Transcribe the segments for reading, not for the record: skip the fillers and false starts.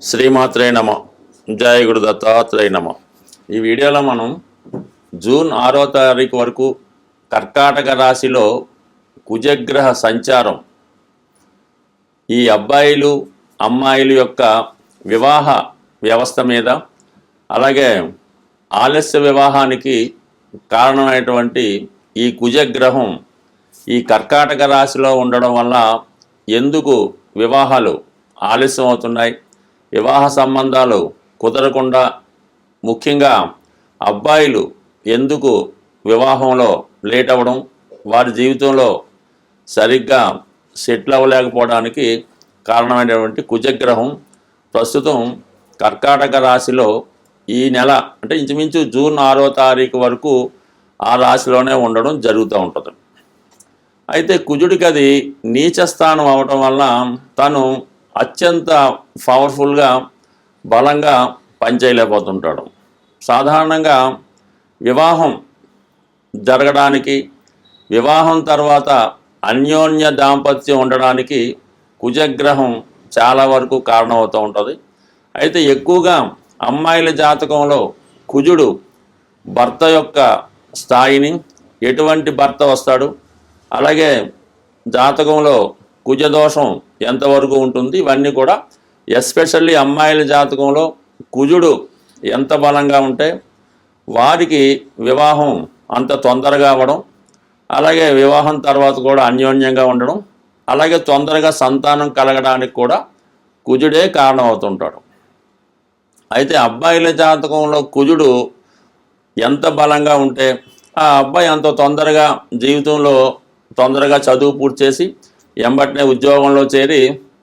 శ్రీమాత్రే నమ. జయ గురు దత్తాత్రేయ నమ. ఈ వీడియోలో మనం జూన్ 6వ తారీఖు వరకు కర్కాటక రాశిలో కుజగ్రహ సంచారం ఈ అబ్బాయిలు అమ్మాయిల యొక్క వివాహ వ్యవస్థ మీద, అలాగే ఆలస్య వివాహానికి కారణమైనటువంటి ఈ కుజగ్రహం ఈ కర్కాటక రాశిలో ఉండడం వల్ల ఎందుకు వివాహాలు ఆలస్యం అవుతున్నాయి, వివాహ సంబంధాలు కుదరకుండా, ముఖ్యంగా అబ్బాయిలు ఎందుకు వివాహంలో లేట్ అవ్వడం, వారి జీవితంలో సరిగ్గా సెటిల్ అవ్వలేకపోవడానికి కారణమైనటువంటి కుజగ్రహం ప్రస్తుతం కర్కాటక రాశిలో ఈ నెల అంటే ఇంచుమించు జూన్ 6వ తారీఖు వరకు ఆ రాశిలోనే ఉండడం జరుగుతూ ఉంటుంది. అయితే కుజుడికి అది నీచ స్థానం అవడం వల్ల తను అత్యంత పవర్ఫుల్గా బలంగా పనిచేయలేకపోతుంటాడు. సాధారణంగా వివాహం జరగడానికి, వివాహం తర్వాత అన్యోన్య దాంపత్యం ఉండడానికి కుజగ్రహం చాలా వరకు కారణమవుతూ ఉంటుంది. అయితే ఎక్కువగా అమ్మాయిల జాతకంలో కుజుడు భర్త యొక్క స్థాయిని, ఎటువంటి భర్త వస్తాడు, అలాగే జాతకంలో కుజదోషం ఎంతవరకు ఉంటుంది, ఇవన్నీ కూడా ఎస్పెషల్లీ అమ్మాయిల జాతకంలో కుజుడు ఎంత బలంగా ఉంటే వారికి వివాహం అంత తొందరగా అవ్వడం, అలాగే వివాహం తర్వాత కూడా అన్యోన్యంగా ఉండడం, అలాగే తొందరగా సంతానం కలగడానికి కూడా కుజుడే కారణం అవుతుంటాడు. అయితే అబ్బాయిల జాతకంలో కుజుడు ఎంత బలంగా ఉంటే ఆ అబ్బాయి అంత తొందరగా జీవితంలో తొందరగా చదువు పూర్తి చేసి ఎంబటినే ఉద్యోగంలో చేరి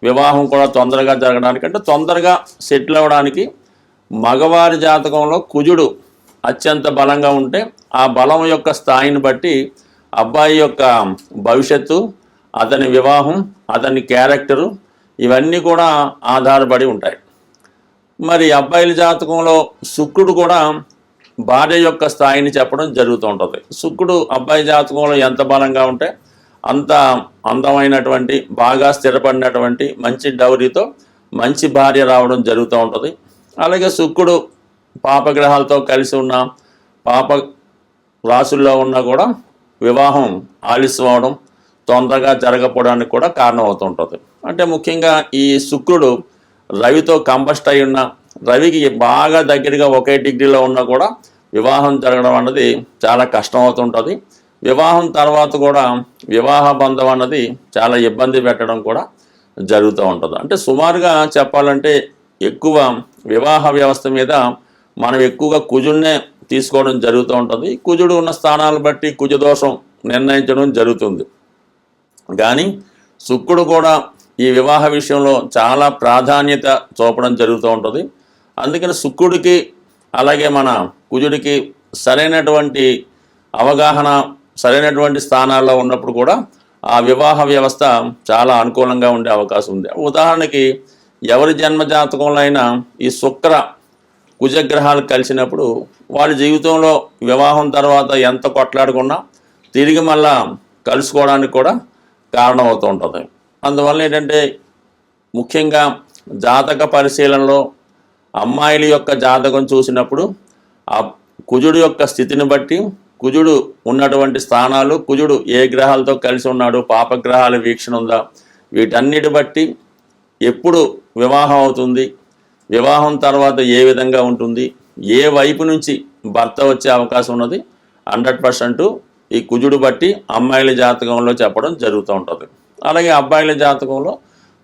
వివాహం కూడా తొందరగా జరగడానికి, అంటే తొందరగా సెటిల్ అవ్వడానికి మగవారి జాతకంలో కుజుడు అత్యంత బలంగా ఉంటే ఆ బలం యొక్క స్థాయిని బట్టి అబ్బాయి యొక్క భవిష్యత్తు, అతని వివాహం, అతని క్యారెక్టరు ఇవన్నీ కూడా ఆధారపడి ఉంటాయి. మరి అబ్బాయిల జాతకంలో శుక్రుడు కూడా భార్య యొక్క స్థాయిని చెప్పడం జరుగుతూ ఉంటుంది. శుక్రుడు అబ్బాయి జాతకంలో ఎంత బలంగా ఉంటే అంత అందమైనటువంటి, బాగా స్థిరపడినటువంటి మంచి డౌరీతో మంచి భార్య రావడం జరుగుతూ ఉంటుంది. అలాగే శుక్రుడు పాపగ్రహాలతో కలిసి ఉన్న, పాప రాసుల్లో ఉన్నా కూడా వివాహం ఆలస్యం అవడం, తొందరగా జరగకపోవడానికి కూడా కారణం అవుతుంటుంది. అంటే ముఖ్యంగా ఈ శుక్రుడు రవితో కంబస్ట్ అయి ఉన్న, రవికి బాగా దగ్గరగా ఒకే డిగ్రీలో ఉన్నా కూడా వివాహం జరగడం అన్నది చాలా కష్టం అవుతుంటుంది. వివాహం తర్వాత కూడా వివాహ బంధం అన్నది చాలా ఇబ్బంది పెట్టడం కూడా జరుగుతూ ఉంటుంది. అంటే సుమారుగా చెప్పాలంటే ఎక్కువ వివాహ వ్యవస్థ మీద మనం ఎక్కువగా కుజుడినే తీసుకోవడం జరుగుతూ ఉంటుంది. కుజుడు ఉన్న స్థానాలను బట్టి కుజదోషం నిర్ణయించడం జరుగుతుంది. కానీ శుక్రుడు కూడా ఈ వివాహ విషయంలో చాలా ప్రాధాన్యత చూపడం జరుగుతూ ఉంటుంది. అందుకని శుక్రుడికి అలాగే మన కుజుడికి సరైనటువంటి అవగాహన, సరైనటువంటి స్థానాల్లో ఉన్నప్పుడు కూడా ఆ వివాహ వ్యవస్థ చాలా అనుకూలంగా ఉండే అవకాశం ఉంది. ఉదాహరణకి ఎవరి జన్మ జాతకంలో అయినా ఈ శుక్ర కుజగ్రహాలు కలిసినప్పుడు వాళ్ళ జీవితంలో వివాహం తర్వాత ఎంత కొట్లాడుకున్నా తిరిగి మళ్ళా కలుసుకోవడానికి కూడా కారణమవుతూ ఉంటుంది. అందువల్ల ఏంటంటే ముఖ్యంగా జాతక పరిశీలనలో అమ్మాయిల యొక్క జాతకం చూసినప్పుడు ఆ కుజుడు యొక్క స్థితిని బట్టి, కుజుడు ఉన్నటువంటి స్థానాలు, కుజుడు ఏ గ్రహాలతో కలిసి ఉన్నాడు, పాపగ్రహాల వీక్షణ ఉందా, వీటన్నిటి బట్టి ఎప్పుడు వివాహం అవుతుంది, వివాహం తర్వాత ఏ విధంగా ఉంటుంది, ఏ వైపు నుంచి భర్త వచ్చే అవకాశం ఉన్నది 100% ఈ కుజుడు బట్టి అమ్మాయిల జాతకంలో చెప్పడం జరుగుతూ ఉంటుంది. అలాగే అబ్బాయిల జాతకంలో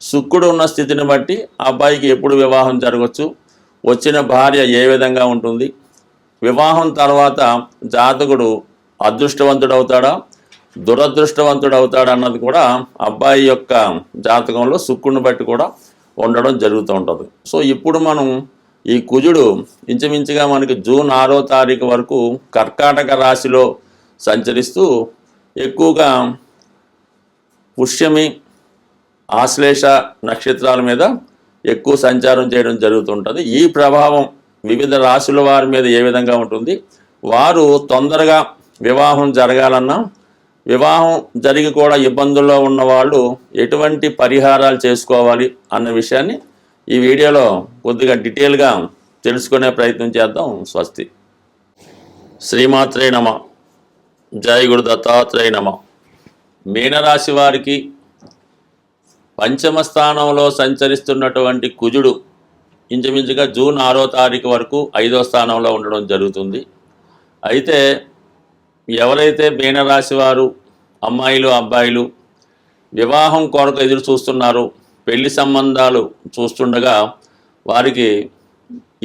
శుక్రుడు ఉన్న స్థితిని బట్టి అబ్బాయికి ఎప్పుడు వివాహం జరగవచ్చు, వచ్చిన భార్య ఏ విధంగా ఉంటుంది, వివాహం తర్వాత జాతకుడు అదృష్టవంతుడు అవుతాడా, దురదృష్టవంతుడు అవుతాడా అన్నది కూడా అబ్బాయి యొక్క జాతకంలో శుక్రుడిని బట్టి కూడా ఉండడం జరుగుతూ ఉంటుంది. సో ఇప్పుడు మనం ఈ కుజుడు ఇంచుమించుగా మనకి జూన్ 6వ తారీఖు వరకు కర్కాటక రాశిలో సంచరిస్తూ ఎక్కువగా పుష్యమి, ఆశ్లేష నక్షత్రాల మీద ఎక్కువ సంచారం చేయడం జరుగుతుంటుంది. ఈ ప్రభావం వివిధ రాశుల వారి మీద ఏ విధంగా ఉంటుంది, వారు తొందరగా వివాహం జరగాలన్నా, వివాహం జరిగి కూడా ఇబ్బందుల్లో ఉన్న వాళ్ళు ఎటువంటి పరిహారాలు చేసుకోవాలి అన్న విషయాన్ని ఈ వీడియోలో కొద్దిగా డీటెయిల్గా తెలుసుకునే ప్రయత్నం చేద్దాం. స్వస్తి. శ్రీమాత్రే నమ. జై గురు దత్తాత్రేయ నమ. మీనరాశి వారికి పంచమ స్థానంలో సంచరిస్తున్నటువంటి కుజుడు ఇంచుమించుగా జూన్ 6వ తారీఖు వరకు 5వ స్థానంలో ఉండడం జరుగుతుంది. అయితే ఎవరైతే మీనరాశి వారు అమ్మాయిలు అబ్బాయిలు వివాహం కొరకు ఎదురు చూస్తున్నారో, పెళ్లి సంబంధాలు చూస్తుండగా వారికి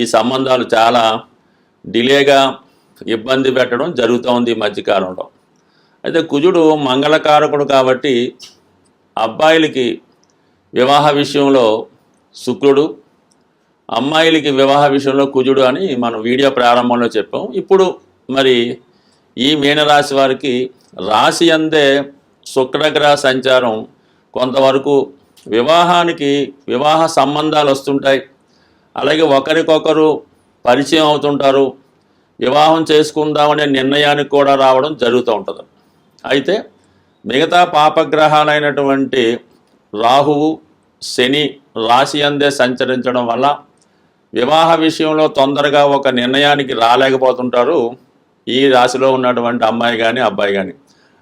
ఈ సంబంధాలు చాలా డిలేగా ఇబ్బంది పెట్టడం జరుగుతోంది ఈ మధ్యకాలంలో. అయితే కుజుడు మంగళకారకుడు కాబట్టి అబ్బాయిలకి వివాహ విషయంలో శుక్రుడు, అమ్మాయిలకి వివాహ విషయంలో కుజుడు అని మనం వీడియో ప్రారంభంలో చెప్పాం. ఇప్పుడు మరి ఈ మీనరాశి వారికి రాశి అందే శుక్రగ్రహ సంచారం కొంతవరకు వివాహ సంబంధాలు వస్తుంటాయి. అలాగే ఒకరికొకరు పరిచయం అవుతుంటారు. వివాహం చేసుకుందామనే నిర్ణయానికి కూడా రావడం జరుగుతూ ఉంటుంది. అయితే మిగతా పాపగ్రహాలైనటువంటి రాహువు, శని రాశి అందే సంచరించడం వల్ల వివాహ విషయంలో తొందరగా ఒక నిర్ణయానికి రాలేకపోతుంటారు ఈ రాశిలో ఉన్నటువంటి అమ్మాయి కానీ అబ్బాయి కానీ.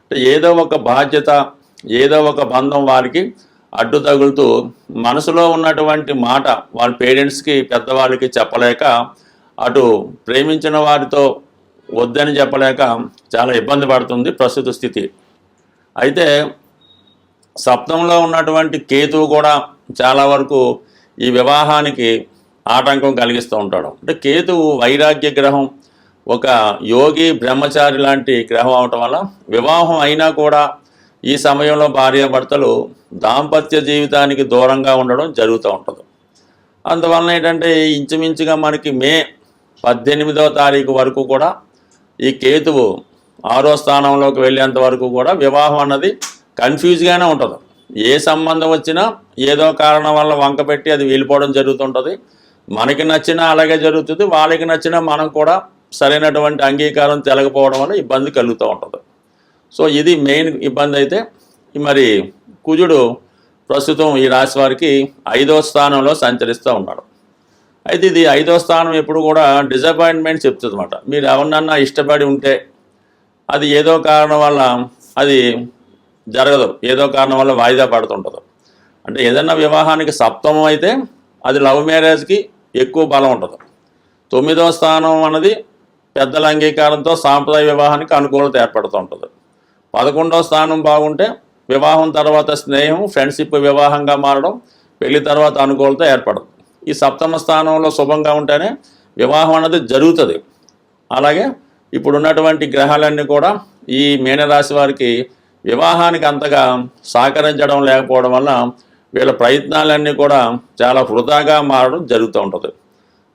అంటే ఏదో ఒక బాధ్యత, ఏదో ఒక బంధం వారికి అడ్డు తగులుతూ మనసులో ఉన్నటువంటి మాట వాళ్ళ పేరెంట్స్కి, పెద్దవాళ్ళకి చెప్పలేక, అటు ప్రేమించిన వారితో వద్దని చెప్పలేక చాలా ఇబ్బంది పడుతుంది ప్రస్తుత స్థితి. అయితే సప్తమంలో ఉన్నటువంటి కేతువు కూడా చాలా వరకు ఈ వివాహానికి ఆటంకం కలిగిస్తూ ఉంటాడు. అంటే కేతువు వైరాగ్య గ్రహం, ఒక యోగి బ్రహ్మచారి లాంటి గ్రహం అవటం వల్ల వివాహం అయినా కూడా ఈ సమయంలో భార్యాభర్తలు దాంపత్య జీవితానికి దూరంగా ఉండడం జరుగుతూ ఉంటుంది. అందువలన ఏంటంటే ఇంచుమించుగా మనకి మే 18వ తారీఖు వరకు కూడా ఈ కేతువు 6వ స్థానంలోకి వెళ్ళేంత వరకు కూడా వివాహం అన్నది కన్ఫ్యూజ్గానే ఉంటుంది. ఏ సంబంధం వచ్చినా ఏదో కారణం వల్ల వంక పెట్టి అది వెళ్ళిపోవడం జరుగుతుంటుంది. మనకి నచ్చినా అలాగే జరుగుతుంది, వాళ్ళకి నచ్చినా మనం కూడా సరైనటువంటి అంగీకారం తెలకపోవడం వల్ల ఇబ్బంది కలుగుతూ ఉంటుంది. సో ఇది మెయిన్ ఇబ్బంది. అయితే మరి కుజుడు ప్రస్తుతం ఈ రాశి వారికి 5వ స్థానంలో సంచరిస్తూ ఉన్నాడు. అయితే ఇది 5వ స్థానం ఎప్పుడు కూడా డిసప్పాయింట్మెంట్ చెప్తుంది అన్నమాట. మీరు ఎవరినన్నా ఇష్టపడి ఉంటే అది ఏదో కారణం వల్ల అది జరగదు, ఏదో కారణం వల్ల వాయిదా పడుతుంటుంది. అంటే ఏదన్నా వివాహానికి సప్తమం అయితే అది లవ్ మ్యారేజ్కి ఎక్కువ బలం ఉంటుంది. 9వ స్థానం అన్నది పెద్దల అంగీకారంతో సాంప్రదాయ వివాహానికి అనుకూలత ఏర్పడుతూ ఉంటుంది. 11వ స్థానం బాగుంటే వివాహం తర్వాత స్నేహం, ఫ్రెండ్షిప్ వివాహంగా మారడం, పెళ్లి తర్వాత అనుకూలత ఏర్పడదు. ఈ సప్తమ స్థానంలో శుభంగా ఉంటేనే వివాహం అన్నది జరుగుతుంది. అలాగే ఇప్పుడున్నటువంటి గ్రహాలన్నీ కూడా ఈ మీనరాశి వారికి వివాహానికి అంతగా సహకరించడం లేకపోవడం వల్ల వీళ్ళ ప్రయత్నాలన్నీ కూడా చాలా వృధాగా మారడం జరుగుతూ ఉంటుంది.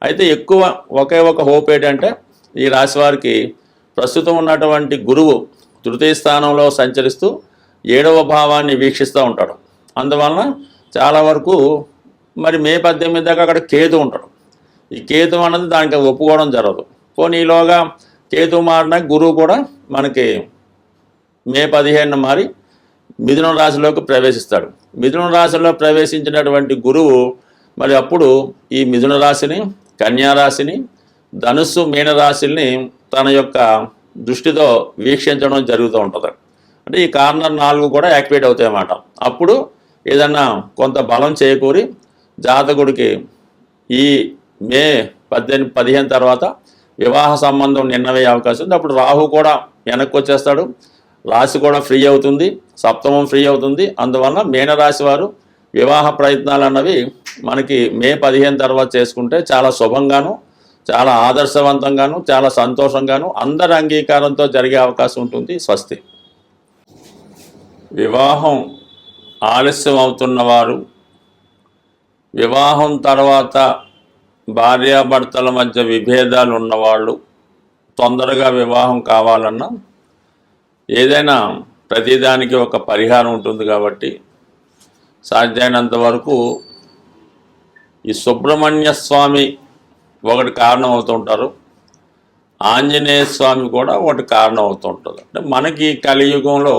అయితే ఎక్కువ ఒకే ఒక హోప్ ఏంటంటే ఈ రాశి వారికి ప్రస్తుతం ఉన్నటువంటి గురువు 3వ స్థానంలో సంచరిస్తూ 7వ భావాన్ని వీక్షిస్తూ ఉంటాడు. అందువలన చాలా వరకు మరి మే 18 దాకా అక్కడ కేతు ఉంటాడు. ఈ కేతు అన్నది దానికి ఒప్పుకోవడం జరగదు. పోనీ ఈలోగా కేతు మారిన గురువు కూడా మనకి మే 15 మారి మిథున రాశిలోకి ప్రవేశిస్తాడు. మిథున రాశిలో ప్రవేశించినటువంటి గురువు మరి అప్పుడు ఈ మిథున రాశిని, కన్యా రాశిని, ధనుస్సు, మీనరాశిని తన యొక్క దృష్టితో వీక్షించడం జరుగుతూ ఉంటుంది. అంటే ఈ కార్నర్ 4 కూడా యాక్టివేట్ అవుతాయి అన్నమాట. అప్పుడు ఏదన్నా కొంత బలం చేకూరి జాతకుడికి ఈ మే 15 తర్వాత వివాహ సంబంధం నిర్ణయ అవకాశం ఉంది. అప్పుడు రాహు కూడా వెనక్కి వచ్చేస్తాడు, రాశి కూడా ఫ్రీ అవుతుంది, సప్తమం ఫ్రీ అవుతుంది. అందువల్ల మీనరాశి వారు వివాహ ప్రయత్నాలు అన్నవి మనకి మే 15 తర్వాత చేసుకుంటే చాలా శుభంగాను, చాలా ఆదర్శవంతంగాను, చాలా సంతోషంగాను, అందరి అంగీకారంతో జరిగే అవకాశం ఉంటుంది. స్వస్తి. వివాహం ఆలస్యం అవుతున్నవారు, వివాహం తర్వాత భార్యాభర్తల మధ్య విభేదాలు ఉన్నవాళ్ళు, తొందరగా వివాహం కావాలన్నా ఏదైనా ప్రతిదానికి ఒక పరిహారం ఉంటుంది కాబట్టి సాధ్యమైనంత వరకు ఈ సుబ్రహ్మణ్య స్వామి ఒకటి కారణం అవుతుంటారు, ఆంజనేయ స్వామి కూడా ఒకటి కారణం అవుతుంటుంది. అంటే మనకి కలియుగంలో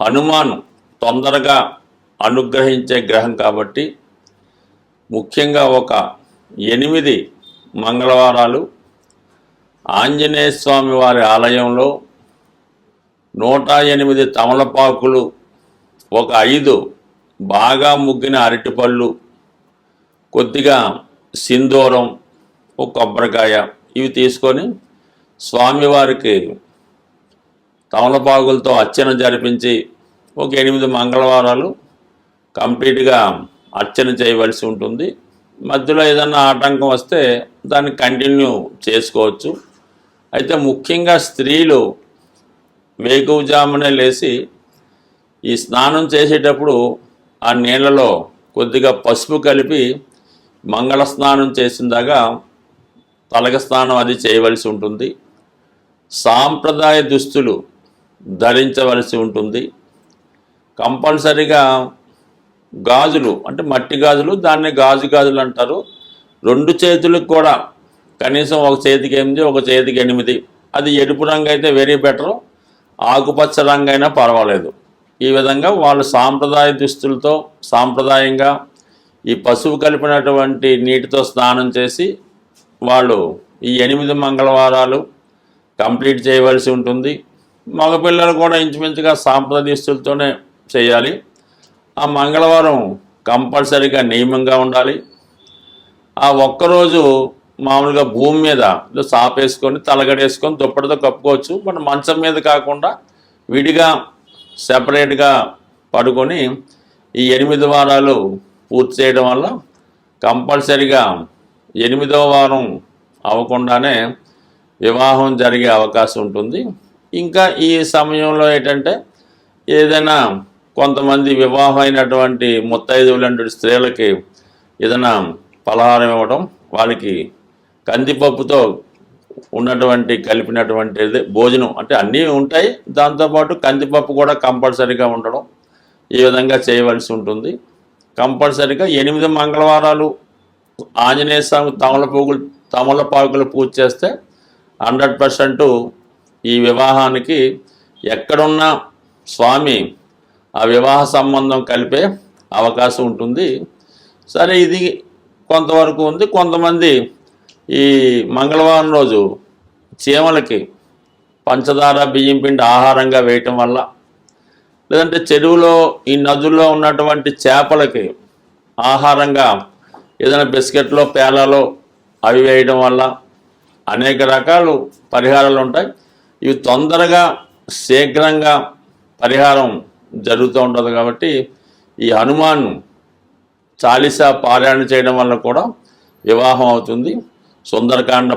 హనుమాను తొందరగా అనుగ్రహించే గ్రహం కాబట్టి ముఖ్యంగా ఒక 8 మంగళవారాలు ఆంజనేయ స్వామి వారి ఆలయంలో 108 తమలపాకులు, ఒక 5 బాగా ముగ్గిన అరటిపళ్ళు, కొద్దిగా సింధూరం, ఒక కొబ్బరికాయ ఇవి తీసుకొని స్వామివారికి తమలపాకులతో అర్చన జరిపించి ఒక 8 మంగళవారాలు కంప్లీట్గా అర్చన చేయవలసి ఉంటుంది. మధ్యలో ఏదన్నా ఆటంకం వస్తే దాన్ని కంటిన్యూ చేసుకోవచ్చు. అయితే ముఖ్యంగా స్త్రీలు వేకువజామునే లేచి ఈ స్నానం చేసేటప్పుడు ఆ నీళ్ళలో కొద్దిగా పసుపు కలిపి మంగళ స్నానం చేసిందాకా తలక స్నానం అది చేయవలసి ఉంటుంది. సాంప్రదాయ దుస్తులు ధరించవలసి ఉంటుంది. కంపల్సరిగా గాజులు అంటే మట్టి గాజులు, దాన్ని గాజులు అంటారు. 2 చేతులకు కూడా కనీసం ఒక చేతికి 8, ఒక చేతికి 8. అది ఎరుపు రంగు అయితే వెరీ బెటర్, ఆకుపచ్చ రంగు అయినా పర్వాలేదు. ఈ విధంగా వాళ్ళు సాంప్రదాయ దుస్తులతో సాంప్రదాయంగా ఈ పసుపు కలిపినటువంటి నీటితో స్నానం చేసి వాళ్ళు ఈ 8 మంగళవారాలు కంప్లీట్ చేయవలసి ఉంటుంది. మగపిల్లలు కూడా ఇంచుమించుగా సాంప్రదాయ దుస్తులతోనే చేయాలి. ఆ మంగళవారం కంపల్సరీగా నియమంగా ఉండాలి. ఆ ఒక్కరోజు మామూలుగా భూమి మీద సాపేసుకొని తలగడేసుకొని దుప్పటితో కప్పుకోవచ్చు. బట్ మంచం మీద కాకుండా విడిగా సెపరేట్గా పడుకొని ఈ 8 వారాలు పూర్తి చేయడం వల్ల కంపల్సరిగా 8వ వారం అవ్వకుండానే వివాహం జరిగే అవకాశం ఉంటుంది. ఇంకా ఈ సమయంలో ఏంటంటే ఏదైనా కొంతమంది వివాహం అయినటువంటి ముత్తైదువులంటి స్త్రీలకి ఏదైనా పలహారం ఇవ్వడం, వాళ్ళకి కందిపప్పుతో ఉన్నటువంటి కలిపినటువంటి భోజనం అంటే అన్నీ ఉంటాయి, దాంతోపాటు కందిపప్పు కూడా కంపల్సరీగా ఉండడం, ఈ విధంగా చేయవలసి ఉంటుంది. కంపల్సరీగా 8 మంగళవారాలు ఆంజనేయ స్వామి తమలపాకులు పూజ చేస్తే 100% ఈ వివాహానికి ఎక్కడున్నా స్వామి ఆ వివాహ సంబంధం కలిపే అవకాశం ఉంటుంది. సరే, ఇది కొంతవరకు ఉంది. కొంతమంది ఈ మంగళవారం రోజు చీమలకి పంచదార బియ్యం పిండి ఆహారంగా వేయటం వల్ల, లేదంటే చెరువులో ఈ నదుల్లో ఉన్నటువంటి చేపలకి ఆహారంగా ఏదైనా బిస్కెట్లో పేలాలో అవి వేయడం వల్ల అనేక రకాలు పరిహారాలు ఉంటాయి. ఇవి తొందరగా శీఘ్రంగా పరిహారం జరుగుతూ ఉంటుంది. కాబట్టి ఈ హనుమాన్ చాలీసా పారాయణ చేయడం వల్ల కూడా వివాహం అవుతుంది. సుందరకాండ